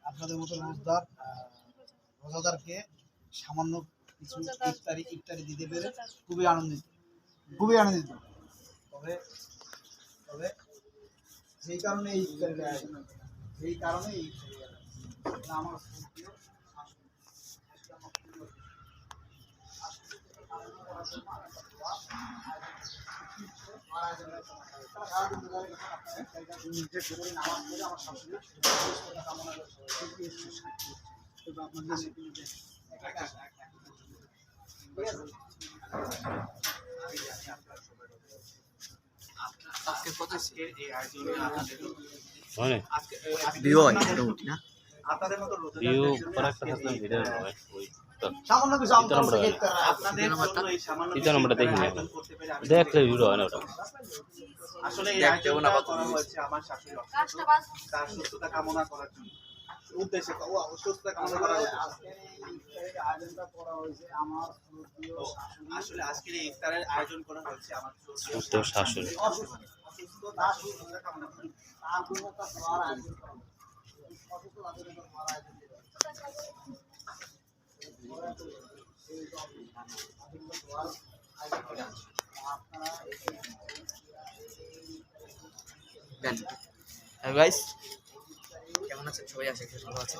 আপনাদের মতো রোজাদারকে সামান্য কিছু ইফতারি দিতে পেরে খুবই আনন্দিত। তবে তবে যেই কারণে এই ইফতারির আয়োজন, আমার আসলে এই আয়োজনটা করা হয়েছে আমার শাশুড়ি তার সুস্থতা কামনা করার জন্য উদ্দেশ্যে সুস্থতা কামনা করা হয়েছে। আসলে আজকের এই ইফতারের আয়োজন করা হয়েছে আমার শাশুড়ি অসুস্থতা কামনা করি। গাইস কেমন আছেন সবাই? আশা করি ভালো আছেন।